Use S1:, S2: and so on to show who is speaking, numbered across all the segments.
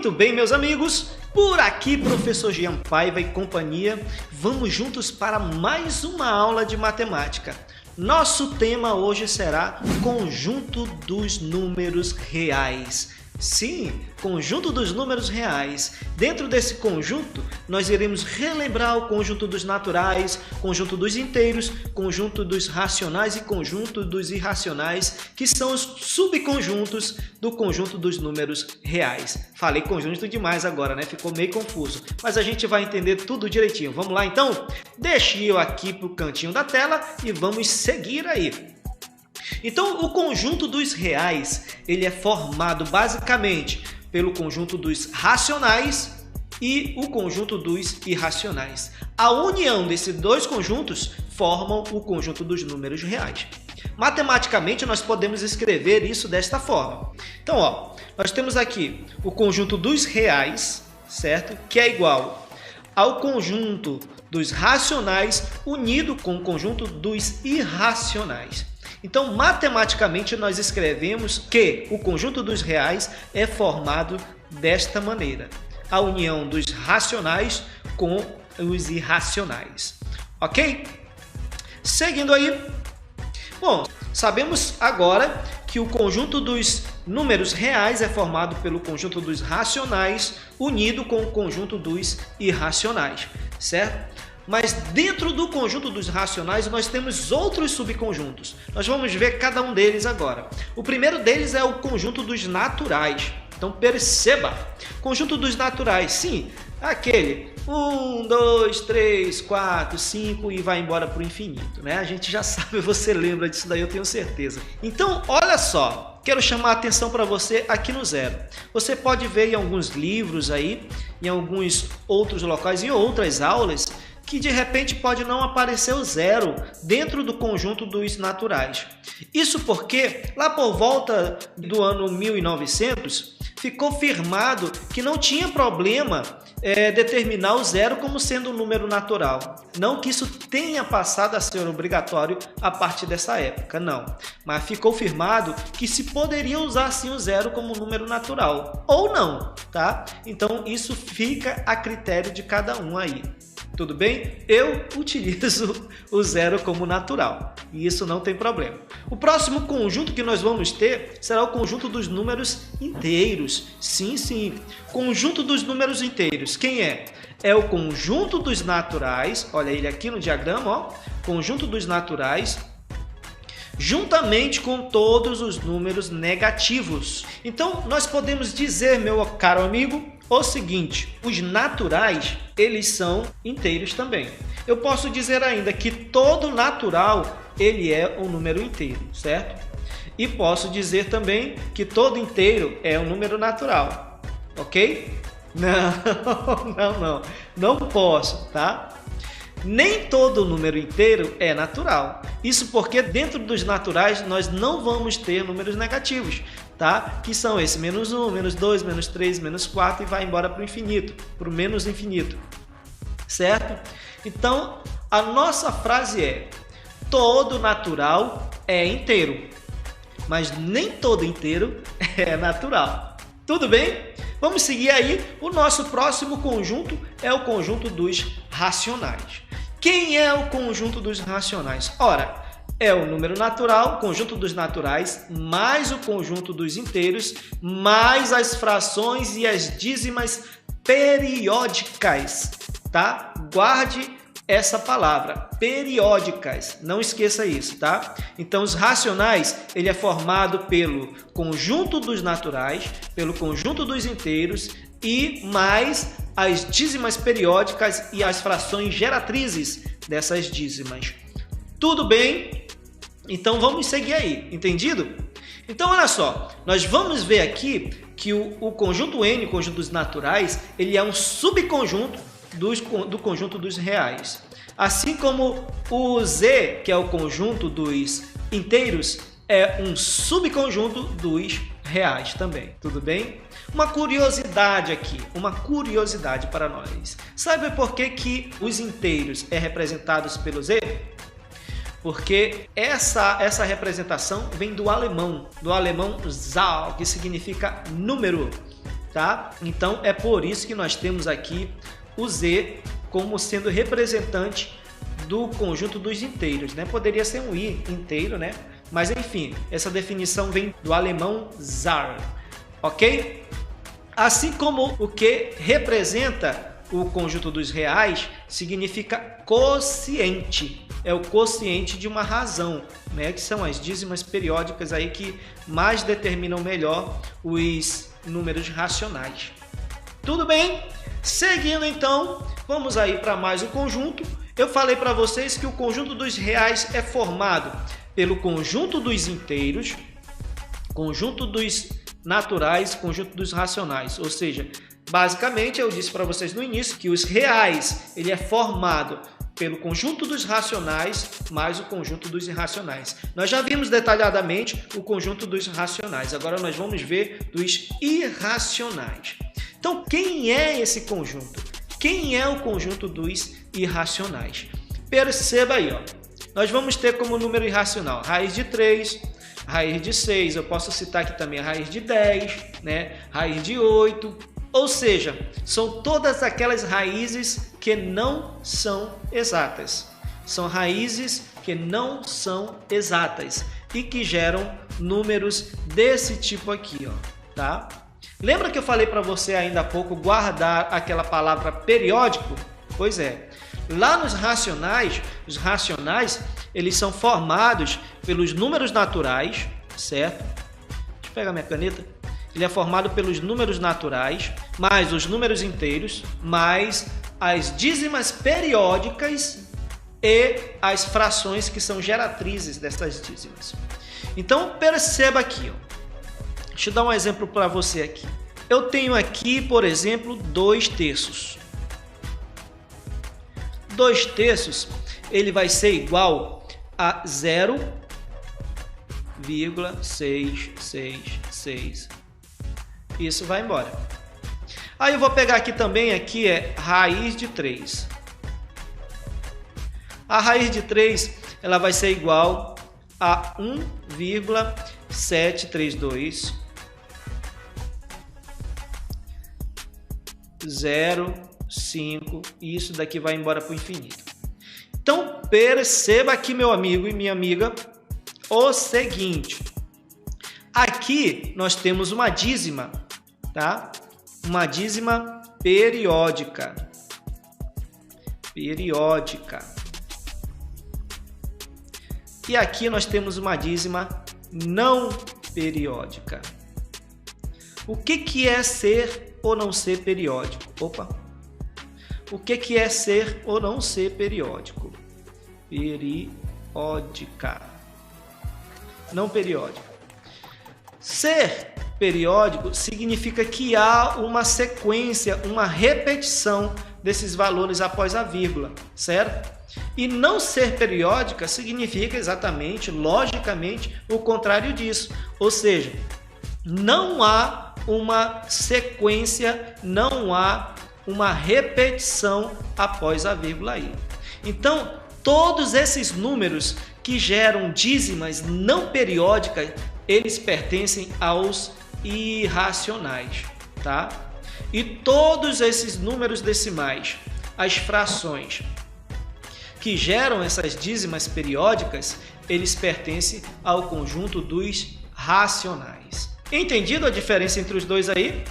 S1: Muito bem, meus amigos, por aqui professor Jean Paiva e companhia, vamos juntos para mais uma aula de matemática. Nosso tema hoje será conjunto dos números reais. Sim, conjunto dos números reais. Dentro desse conjunto, nós iremos relembrar o conjunto dos naturais, conjunto dos inteiros, conjunto dos racionais e conjunto dos irracionais, que são os subconjuntos do conjunto dos números reais. Falei conjunto demais agora, né? Ficou meio confuso, mas a gente vai entender tudo direitinho. Vamos lá, então? Deixe eu aqui para o cantinho da tela e vamos seguir aí. Então, o conjunto dos reais, ele é formado basicamente pelo conjunto dos racionais e o conjunto dos irracionais. A união desses dois conjuntos formam o conjunto dos números reais. Matematicamente, nós podemos escrever isso desta forma. Então, ó, nós temos aqui o conjunto dos reais, certo? Que é igual ao conjunto dos racionais unido com o conjunto dos irracionais. Então, matematicamente, nós escrevemos que o conjunto dos reais é formado desta maneira. A união dos racionais com os irracionais. Ok? Seguindo aí. Bom, sabemos agora que o conjunto dos números reais é formado pelo conjunto dos racionais unido com o conjunto dos irracionais, certo? Mas dentro do conjunto dos racionais nós temos outros subconjuntos. Nós vamos ver cada um deles agora. O primeiro deles é o conjunto dos naturais. Então perceba, conjunto dos naturais, sim, aquele 1, 2, 3, 4, 5 e vai embora para o infinito, né? A gente já sabe, você lembra disso daí, eu tenho certeza. Então, olha só, quero chamar a atenção para você aqui no zero. Você pode ver em alguns livros aí, em alguns outros locais, em outras aulas, que de repente pode não aparecer o zero dentro do conjunto dos naturais. Isso porque lá por volta do ano 1900 ficou firmado que não tinha problema determinar o zero como sendo um número natural. Não que isso tenha passado a ser obrigatório a partir dessa época, não. Mas ficou firmado que se poderia usar sim o zero como número natural, ou não, tá? Então isso fica a critério de cada um aí. Tudo bem? Eu utilizo o zero como natural e isso não tem problema. O próximo conjunto que nós vamos ter será o conjunto dos números inteiros. Sim, sim. Conjunto dos números inteiros. Quem é? É o conjunto dos naturais. Olha ele aqui no diagrama, ó. Conjunto dos naturais juntamente com todos os números negativos. Então, nós podemos dizer, meu caro amigo, o seguinte: os naturais, eles são inteiros também. Eu posso dizer ainda que todo natural, ele é um número inteiro, certo? E posso dizer também que todo inteiro é um número natural, ok? Não posso, tá? Nem todo número inteiro é natural. Isso porque dentro dos naturais nós não vamos ter números negativos, tá? Que são esse menos 1, menos 2, menos 3, menos 4 e vai embora para o infinito, para o menos infinito, certo? Então, a nossa frase é: todo natural é inteiro, mas nem todo inteiro é natural. Tudo bem? Vamos seguir aí. O nosso próximo conjunto é o conjunto dos racionais. Quem é o conjunto dos racionais? Ora, é o número natural, o conjunto dos naturais, mais o conjunto dos inteiros, mais as frações e as dízimas periódicas, tá? Guarde essa palavra, periódicas, não esqueça isso, tá? Então, os racionais, ele é formado pelo conjunto dos naturais, pelo conjunto dos inteiros e mais as dízimas periódicas e as frações geratrizes dessas dízimas. Tudo bem? Então, vamos seguir aí, entendido? Então, olha só, nós vamos ver aqui que o conjunto N, o conjunto dos naturais, ele é um subconjunto do conjunto dos reais. Assim como o Z, que é o conjunto dos inteiros, é um subconjunto dos reais também. Tudo bem? Uma curiosidade aqui, uma curiosidade para nós. Sabe por que os inteiros é representados pelo Z? Porque essa representação vem do alemão Zahl, que significa número. tá? Então é por isso que nós temos aqui o Z como sendo representante do conjunto dos inteiros, né? Poderia ser um I inteiro, né? Mas enfim, essa definição vem do alemão Zahl, ok? Assim como o que representa o conjunto dos reais significa quociente, é o quociente de uma razão, né? Que são as dízimas periódicas aí que mais determinam melhor os números racionais. Tudo bem? Seguindo então, vamos aí para mais um conjunto. Eu falei para vocês que o conjunto dos reais é formado pelo conjunto dos inteiros, conjunto dos naturais, conjunto dos racionais. Ou seja, basicamente eu disse para vocês no início que os reais ele é formado pelo conjunto dos racionais mais o conjunto dos irracionais. Nós já vimos detalhadamente o conjunto dos racionais. Agora nós vamos ver dos irracionais. Então, quem é esse conjunto? Quem é o conjunto dos irracionais? Perceba aí, ó. Nós vamos ter como número irracional raiz de 3, raiz de 6, eu posso citar aqui também a raiz de 10, né? Raiz de 8, ou seja, são todas aquelas raízes que não são exatas. São raízes que não são exatas e que geram números desse tipo aqui, ó, tá? Lembra que eu falei para você ainda há pouco guardar aquela palavra periódico? Pois é. Lá nos racionais, os racionais, eles são formados pelos números naturais, certo? Deixa eu pegar minha caneta. Ele é formado pelos números naturais, mais os números inteiros, mais as dízimas periódicas e as frações que são geratrizes dessas dízimas. Então, perceba aqui, ó. Deixa eu dar um exemplo para você aqui. Eu tenho aqui, por exemplo, 2/3. 2/3, ele vai ser igual a 0,666. Isso vai embora. Aí eu vou pegar aqui também, aqui é raiz de 3. A raiz de 3, ela vai ser igual a 1,732 0,5, e isso daqui vai embora para o infinito. Então, perceba aqui, meu amigo e minha amiga, o seguinte. Aqui nós temos uma dízima, tá? Uma dízima periódica. E aqui nós temos uma dízima não periódica. O que é ser ou não ser periódico? Opa! O que é ser ou não ser periódico? Periódica. Não periódico. Ser periódico significa que há uma sequência, uma repetição desses valores após a vírgula, certo? E não ser periódica significa exatamente, logicamente, o contrário disso. Ou seja, não há uma sequência, não há uma repetição após a vírgula aí. Então, todos esses números que geram dízimas não periódicas, eles pertencem aos irracionais, tá? E todos esses números decimais, as frações que geram essas dízimas periódicas, eles pertencem ao conjunto dos racionais. Entendido a diferença entre os dois aí?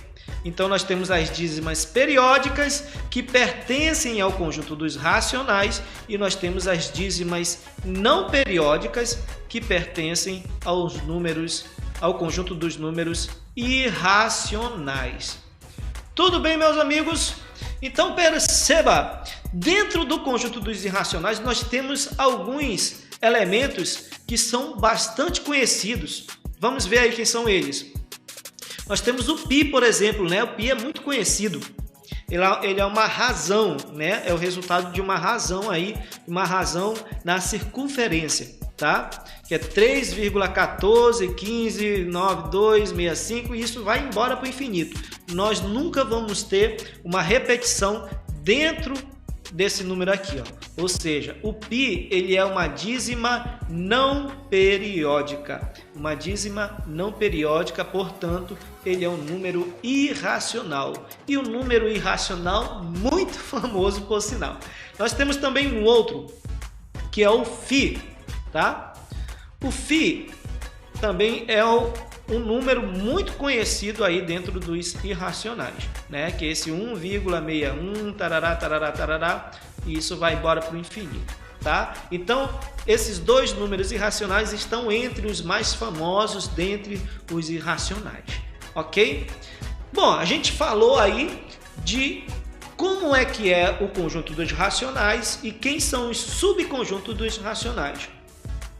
S1: Então nós temos as dízimas periódicas que pertencem ao conjunto dos racionais e nós temos as dízimas não periódicas que pertencem aos números, ao conjunto dos números irracionais. Tudo bem, meus amigos? Então perceba, dentro do conjunto dos irracionais nós temos alguns elementos que são bastante conhecidos. Vamos ver aí quem são eles. Nós temos o π, por exemplo, né? O π é muito conhecido. Ele é uma razão, né? É o resultado de uma razão aí, uma razão na circunferência, tá? Que é 3,14159265 e isso vai embora para o infinito. Nós nunca vamos ter uma repetição dentro desse número aqui, ó. Ou seja, o π ele é uma dízima não periódica. Uma dízima não periódica, portanto, ele é um número irracional. E um número irracional muito famoso, por sinal. Nós temos também um outro, que é o φ, tá? O φ também é um número muito conhecido aí dentro dos irracionais, né? Que é esse 1,61, tarará, tarará, tarará, e isso vai embora para o infinito, tá? Então, esses dois números irracionais estão entre os mais famosos dentre os irracionais, ok? Bom, a gente falou aí de como é que é o conjunto dos racionais e quem são os subconjuntos dos racionais.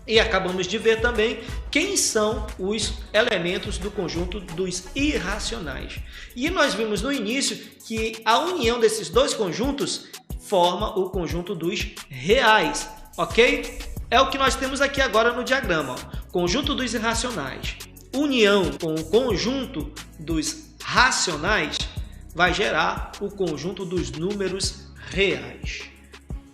S1: E acabamos de ver também quem são os elementos do conjunto dos irracionais. E nós vimos no início que a união desses dois conjuntos forma o conjunto dos reais, ok? É o que nós temos aqui agora no diagrama, ó. Conjunto dos irracionais, união com o conjunto dos racionais vai gerar o conjunto dos números reais.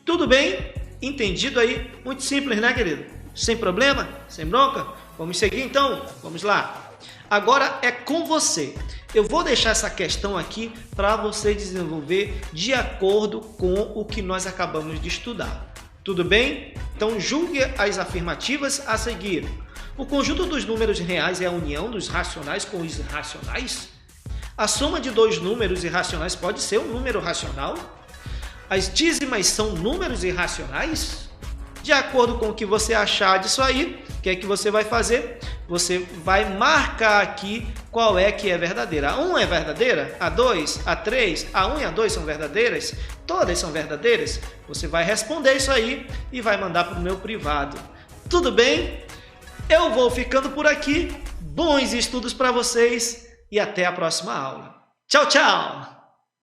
S1: Tudo bem? Entendido aí? Muito simples, né, querido? Sem problema? Sem bronca? Vamos seguir então? Vamos lá. Agora é com você. Eu vou deixar essa questão aqui para você desenvolver de acordo com o que nós acabamos de estudar. Tudo bem? Então julgue as afirmativas a seguir. O conjunto dos números reais é a união dos racionais com os irracionais? A soma de dois números irracionais pode ser um número racional? As dízimas são números irracionais? De acordo com o que você achar disso aí, o que é que você vai fazer? Você vai marcar aqui qual é que é verdadeira. A 1 é verdadeira? A 2, a 3, a 1 e a 2 são verdadeiras? Todas são verdadeiras? Você vai responder isso aí e vai mandar para o meu privado. Tudo bem? Eu vou ficando por aqui. Bons estudos para vocês e até a próxima aula. Tchau, tchau!